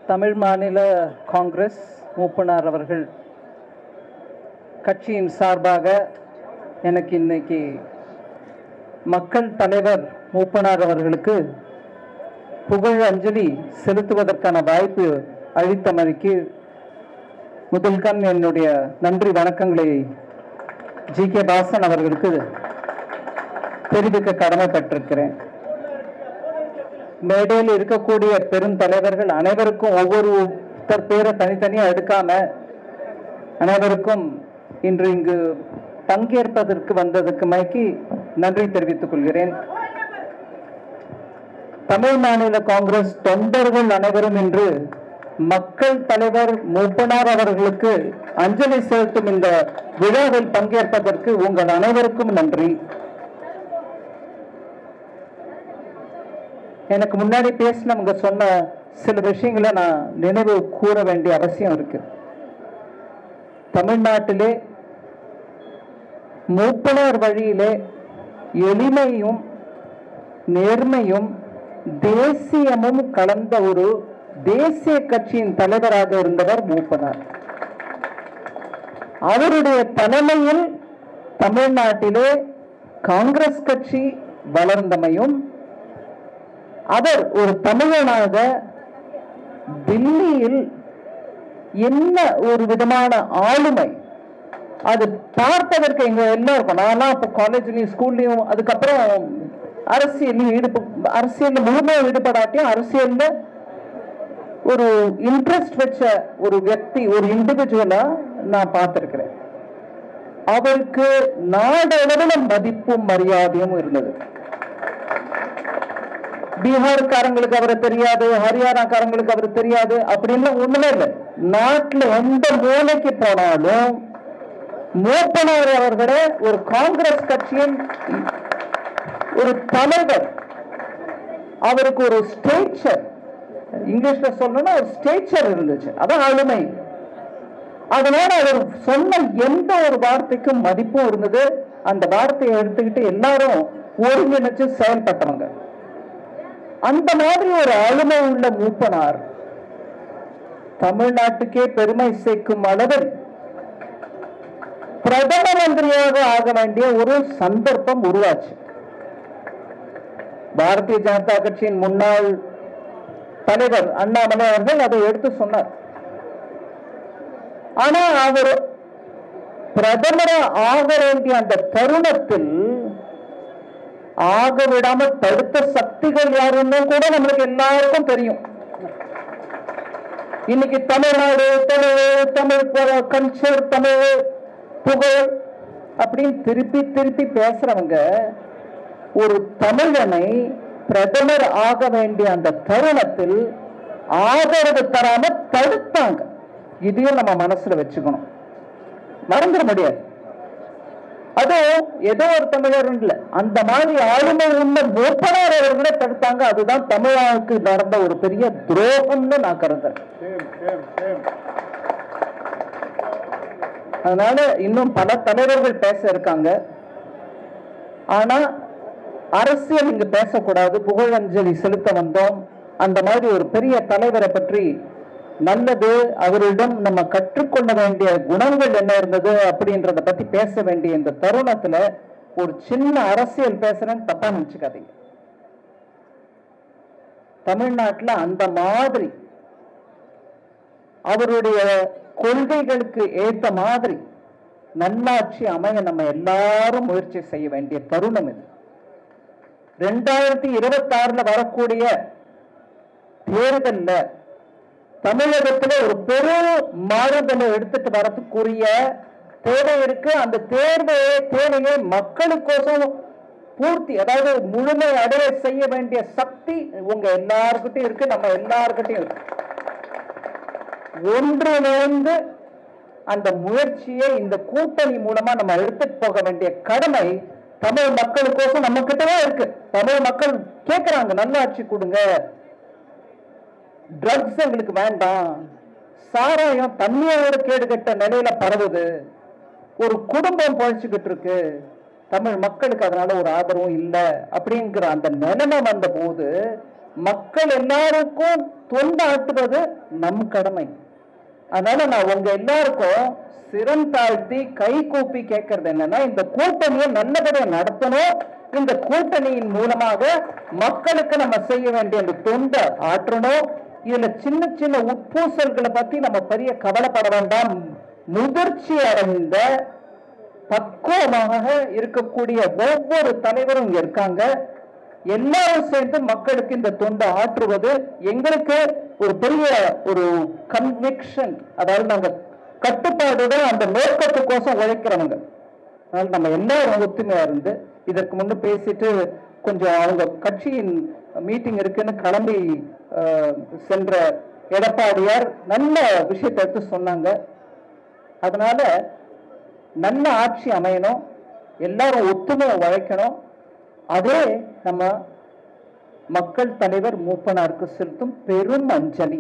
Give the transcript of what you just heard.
தமிழ் மாநில காங்கிரஸ் மூப்பனார் அவர்கள் கட்சியின் சார்பாக எனக்கு இன்னைக்கு மக்கள் தலைவர் மூப்பனார் அவர்களுக்கு புகழ் அஞ்சலி செலுத்துவதற்கான வாய்ப்பு அளித்தமைக்கு முதல்கண் என்னுடைய நன்றி வணக்கங்களை ஜி.கே. பாசன் அவர்களுக்கு தெரிவிக்க கடமைப்பட்டிருக்கிறேன். மேடையில் இருக்கக்கூடிய பெரும் தலைவர்கள் அனைவருக்கும் ஒவ்வொரு பேரை தனித்தனியாக எடுக்காம அனைவருக்கும் இன்று இங்கு பங்கேற்பதற்கு வந்ததற்கு மைக்கி நன்றி தெரிவித்துக் கொள்கிறேன். தமிழ் மாநில காங்கிரஸ் தொண்டர்கள் அனைவரும் இன்று மக்கள் தலைவர் மூப்பனார் அவர்களுக்கு அஞ்சலி செலுத்தும் இந்த விழாவில் பங்கேற்பதற்கு உங்கள் அனைவருக்கும் நன்றி. எனக்கு முன்னாடி பேசினவங்க சொன்ன சில விஷயங்களை நான் நினைவு கூற வேண்டிய அவசியம் இருக்கு. தமிழ்நாட்டிலே மூப்பனார் வழியிலே எளிமையும் நேர்மையும் தேசியமும் கலந்த ஒரு தேசிய கட்சியின் தலைவராக இருந்தவர் மூப்பனார். அவருடைய தலைமையில் தமிழ்நாட்டிலே காங்கிரஸ் கட்சி வளர்ந்தமையும் அவர் ஒரு தமிழனாக தில்லியில் என்ன ஒரு விதமான ஆளுமை அது பார்ப்பதற்கு எங்க எல்லாருக்கும், நான்லாம் இப்போ காலேஜ்லயும் ஸ்கூல்லையும் அதுக்கப்புறம் அரசியல் முழுமையாக ஈடுபடாட்டியும் அரசியல்ல ஒரு இன்ட்ரெஸ்ட் வச்ச ஒரு వ్యక్తి, ஒரு இண்டிவிஜுவலா நான் பார்த்திருக்கிறேன். அவருக்கு நாடளவில் மதிப்பும் மரியாதையும் இருந்தது. பீகார்காரங்களுக்கு அவரை தெரியாது, ஹரியானாக்காரங்களுக்கு அவரை தெரியாது அப்படின்னு ஒண்ணுமே இல்லை. நாட்டில் எந்த மூலைக்கு போனாலும் மூப்பனார் அவர்களே ஒரு காங்கிரஸ் கட்சியின் ஒரு தலைவர், அவருக்கு ஒரு ஸ்டேச்சர், இங்கிலீஷ்ல சொல்லணும்னா ஒரு ஸ்டேச்சர் இருந்துச்சு, அதான் ஆளுமை. அதனால அவர் சொன்ன எந்த ஒரு வார்த்தைக்கும் மதிப்பும் இருந்தது. அந்த வார்த்தையை எடுத்துக்கிட்டு எல்லாரும் ஒருங்கிணைச்சு செயல்பட்டவங்க. அந்த மாதிரி ஒரு ஆளுமை உள்ள மூப்பனார் தமிழ்நாட்டுக்கே பெருமை சேர்க்கும் அளவில் பிரதம மந்திரியாக ஆக வேண்டிய ஒரு சந்தர்ப்பம் உருவாச்சு. பாரதிய ஜனதா கட்சியின் முன்னாள் தலைவர் அண்ணாமலை அவர்கள் அதை எடுத்து சொன்னார். ஆனா அவர் பிரதமர் ஆக வேண்டிய அந்த தருணத்தில் ஆக விடாமல் தடுத்த சக்திகள் யாருன்னு கூட நம்மளுக்கு எல்லாருக்கும் தெரியும். இன்னைக்கு தமிழ்நாடு, தமிழ் கல்ச்சர், தமிழ் புகழ் அப்படின்னு திருப்பி திருப்பி பேசுறவங்க ஒரு தமிழனை பிரதமர் ஆக வேண்டிய அந்த தருணத்தில் ஆதரவு தராம தடுத்தாங்க. இதையும் நம்ம மனசுல வச்சுக்கணும், மறந்துட முடியாது. அதுவும் ஏதோ ஒரு தமிழர் இல்ல, அந்த மாதிரி ஆளுமை உள்ள மூப்பனார் அவர்களை தடுத்தாங்க. அதுதான் தமிழ்நாட்டுக்கு நடந்த ஒரு பெரிய துரோகம்னு நான் கருதுறேன். அதனால இன்னும் பல தலைவர்கள் பேச இருக்காங்க. ஆனா அரசியல் இங்கு பேசக்கூடாது. புகழஞ்சலி செலுத்த வந்தோம். அந்த மாதிரி ஒரு பெரிய தலைவரை பற்றி நல்லது, அவரிடம் நம்ம கற்றுக்கொள்ள வேண்டிய குணங்கள் என்ன இருந்தது அப்படின்றத பத்தி பேச வேண்டிய இந்த தருணத்துல ஒரு சின்ன அரசியல் பேசுறேன்னு தப்பா நினைச்சுக்காதீங்க. தமிழ்நாட்டுல அந்த மாதிரி அவருடைய கொள்கைகளுக்கு ஏற்ற மாதிரி நல்லாட்சி அமைய நம்ம எல்லாரும் முயற்சி செய்ய வேண்டிய தருணம் இது. 2026 வரக்கூடிய தேர்தல்ல தமிழகத்துல ஒரு பெரும் மாறுதலை எடுத்துட்டு வரதுக்குரிய தேவை இருக்கு. அந்த தேவையை மக்களுக்கோசம் பூர்த்தி, அதாவது முழுமை அடைய செய்ய வேண்டிய சக்தி உங்க எல்லாருக்கிட்டையும் இருக்கு, நம்ம எல்லாருக்கிட்டையும் இருக்கு. ஒன்றிணைந்து அந்த முயற்சியை இந்த கூட்டணி மூலமா நம்ம எடுத்துட்டு போக வேண்டிய கடமை தமிழ் மக்களுக்கோசம் நம்ம கிட்டவே இருக்கு. தமிழ் மக்கள் கேட்கிறாங்க, நல்லாட்சி கொடுங்க, ட்ரக்ஸ் எங்களுக்கு வேண்டாம், சாராயம் தண்ணியோட கேடுகட்ட நிலையில பரவுது, ஒரு குடும்பம் பழிச்சுக்கிட்டு இருக்கு, தமிழ் மக்களுக்கு அதனால ஒரு ஆதரவும் இல்லை அப்படிங்கிற அந்த நிலைமை வந்த போது மக்கள் எல்லாருக்கும் தொண்டாற்றுவது நம் கடமை. அதனால நான் உங்க எல்லாருக்கும் சிரம் தாழ்த்தி கை கூப்பி கேட்கறது என்னன்னா, இந்த கூட்டணியை நல்லபடியா நடத்தணும். இந்த கூட்டணியின் மூலமாக மக்களுக்கு நம்ம செய்ய வேண்டிய அந்த தொண்டை ஆற்றணும். இதுல சின்ன சின்ன உட்பூசல்களை பத்தி நம்ம பெரிய கவலைப்பட வேண்டாம். முதிர்ச்சி அடைந்த பக்குவமாக இருக்கக்கூடிய ஒவ்வொரு தலைவரும் இங்க இருக்காங்க. எல்லாரும் சேர்ந்து மக்களுக்கு இந்த தொண்டை ஆற்றுவது எங்களுக்கு ஒரு பெரிய ஒரு கன்விக்ஷன். அதாவது நாங்க கட்டுப்பாடுடன் அந்த நோக்கத்துக்கோசம் உழைக்கிறவங்க. அதனால நம்ம எல்லாரும் ஒத்துமையா இருந்து இதற்கு முன்ன பேசிட்டு கொஞ்சம் அவங்க கட்சியின் மீட்டிங் இருக்குன்னு கிளம்பி சென்ற எடப்பாடியார் நல்ல விஷயத்தை எடுத்து சொன்னாங்க. அதனால நல்ல ஆட்சி அமையணும், எல்லாரும் ஒத்துமையை உழைக்கணும். அதே நம்ம மக்கள் தலைவர் மூப்பனாருக்கு செலுத்தும் பெரும் அஞ்சலி.